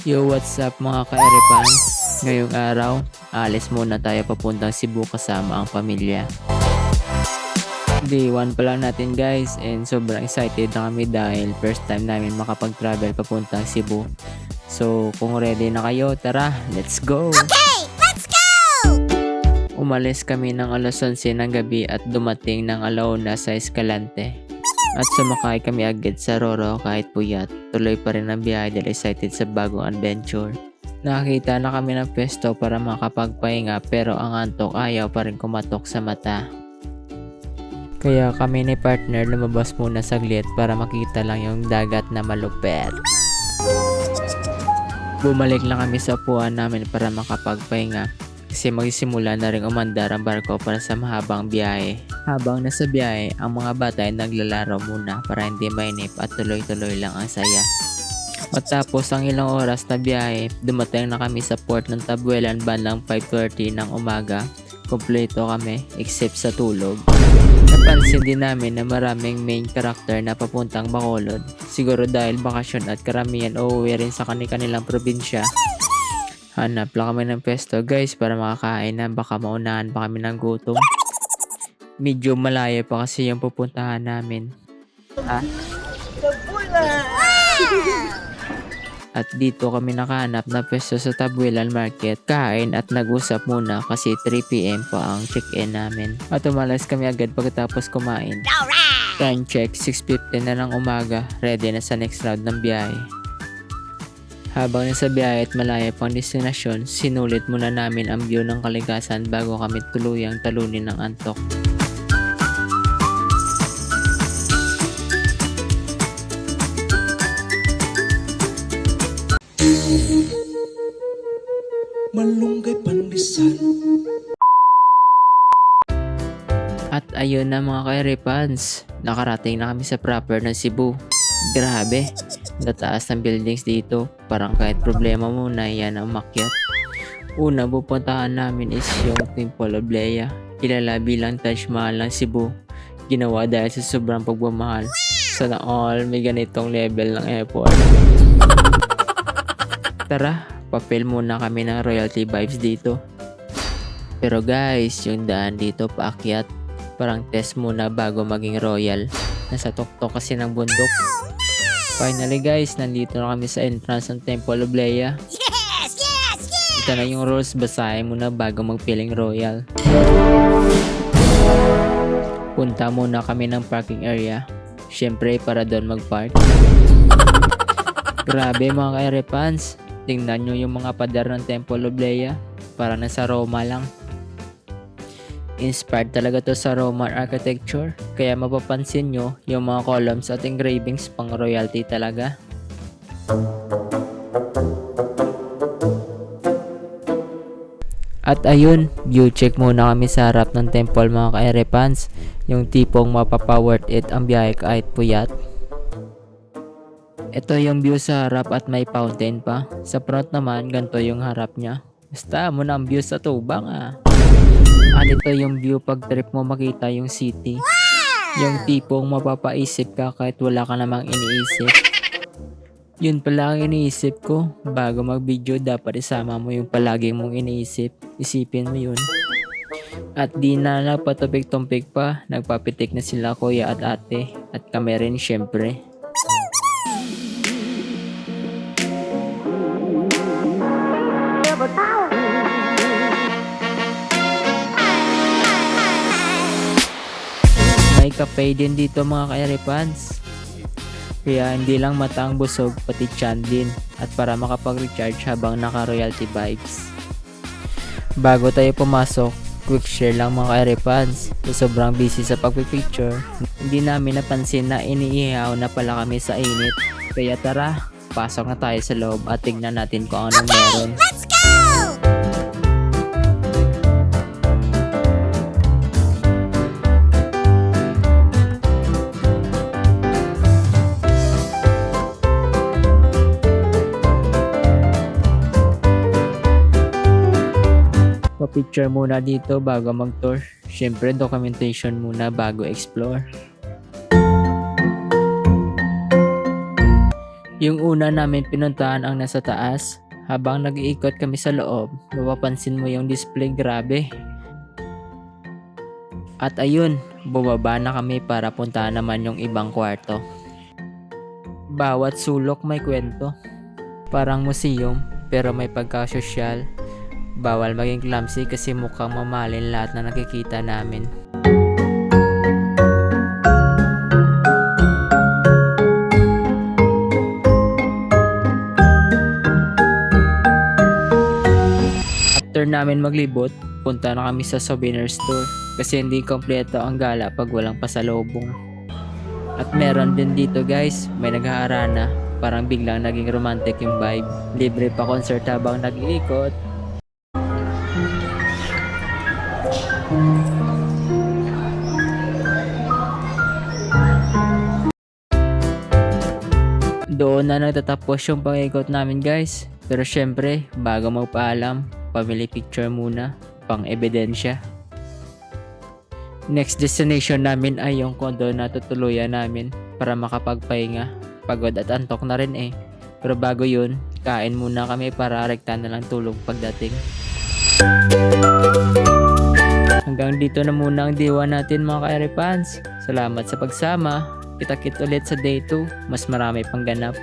Yo, what's up mga ka-Eripan? Ngayong araw, alis muna tayo papuntang Cebu kasama ang pamilya. Day 1 pa lang natin guys, and sobrang excited na kami dahil first time namin makapag-travel papuntang Cebu. So kung ready na kayo, tara, let's go! Okay, let's go! Umalis kami ng alas 11 ng gabi at dumating ng alauna sa Escalante. At sumakay kami agad sa Roro kahit puyat. Tuloy pa rin ang biyahe dahil excited sa bagong adventure. Nakakita na kami ng pwesto para makapagpahinga pero ang antok ayaw pa rin kumatok sa mata. Kaya kami ni partner lumabas muna saglit para makita lang yung dagat na malupet. Bumalik lang kami sa upuan namin para makapagpahinga. Kasi magsisimula na rin umandar ang barko para sa mahabang biyahe. Habang nasa biyahe, ang mga bata ay naglalaro muna para hindi mainip at tuloy-tuloy lang ang saya. Matapos ang ilang oras na biyahe, dumating na kami sa port ng Tabuelan bandang 5:30 ng umaga. Kompleto kami except sa tulog. Napansin din namin na maraming main character na papuntang Bacolod. Siguro dahil bakasyon at karamihan uuwi rin sa kanilang probinsya. Hanap lang kami ng pwesto guys para makakain na, baka maunahan pa kami ng gutom. Medyo malayo pa kasi yung pupuntahan namin. At dito kami nakahanap na pwesto sa Tabuelan Market. Kain at nag-usap muna kasi 3 PM pa ang check-in namin. At umalas kami agad pagkatapos kumain. Alright! Time check, 6:50 na ng umaga. Ready na sa next round ng biyahe. Habang nasa biyahe at malaya pang destinasyon, sinulit muna namin ang view ng kalikasan bago kami tuluyang talunin ng antok. Malunggay Pandesal. At ayun na mga ka-Eripans, nakarating na kami sa proper ng Cebu. Grabe, nataas ng buildings dito, parang kahit problema muna yan ang umakyat. Una pupuntahan namin is yung Temple of Lea, kilala bilang Taj Mahal ng Cebu. Ginawa dahil sa sobrang pagmamahal. Sana all may ganitong level ng effort. Tara, papel muna kami ng royalty vibes dito. Pero guys, yung daan dito paakyat, parang test muna bago maging royal. Nasa tuktok kasi ng bundok. Finally guys, nandito na kami sa entrance ng Temple of Lea. Yes, yes, yes! Ito na yung rules, basahin muna bago magpiling royal. Punta muna kami ng parking area. Syempre para doon mag-park. Grabe mga ka-Eripans, tingnan nyo yung mga pader ng Temple of Lea. Para nasa Roma lang. Inspired talaga to sa Roman architecture, kaya mapapansin nyo yung mga columns at engravings pang royalty talaga. At ayun, view check muna kami sa harap ng temple mga ka-Eripans, yung tipong mapapa-worth it ang biyahe kahit puyat. Ito yung view sa harap at may fountain pa. Sa front naman, ganito yung harap niya. Basta mo na ang view sa tubang At ito yung view pag trip mo makita yung city. Yung tipong mapapaisip ka kahit wala ka namang iniisip. Yun pala ang iniisip ko. Bago mag-video dapat isama mo yung palagi mong iniisip. Isipin mo yun. At di na nagpatupik-tumpik pa. Nagpapitik na sila kuya at ate. At kami rin syempre. May cafe din dito mga ka-Eripans. Kaya hindi lang mata ang busog, pati tiyan din. At para makapag-recharge habang naka-royalty vibes. Bago tayo pumasok, quick share lang mga ka-Eripans. Sobrang busy sa pagpipicture, hindi namin napansin na iniihaw na pala kami sa init. Kaya tara, pasok na tayo sa loob at tignan natin kung anong meron. Let's go! Pa-picture muna dito bago mag-tour. Syempre documentation muna bago explore. Yung una namin pinuntahan ang nasa taas. Habang nag-iikot kami sa loob, mapapansin mo yung display, grabe. At ayun, bumaba na kami para puntahan naman yung ibang kwarto. Bawat sulok may kwento. Parang museum, pero may pagka-sosyal. Bawal maging clumsy kasi mukhang mamalin lahat na nakikita namin. After namin maglibot, punta na kami sa souvenir store kasi hindi kompleto ang gala pag walang pasalubong. At meron din dito guys, may naghaharana, parang biglang naging romantic yung vibe. Libre pa concert habang nag-iikot. Doon na nagtatapos yung pang-ikot namin guys. Pero syempre, bago magpaalam, family picture muna, pang ebidensya. Next destination namin ay yung condo na tutuluyan namin para makapagpahinga. Pagod at antok na rin eh. Pero bago yun, kain muna kami para rekta na lang tulog pagdating. Hanggang dito na muna ang diwa natin mga ka-Airfans. Salamat sa pagsama. Kita-kit ulit sa day 2. Mas marami pang ganap.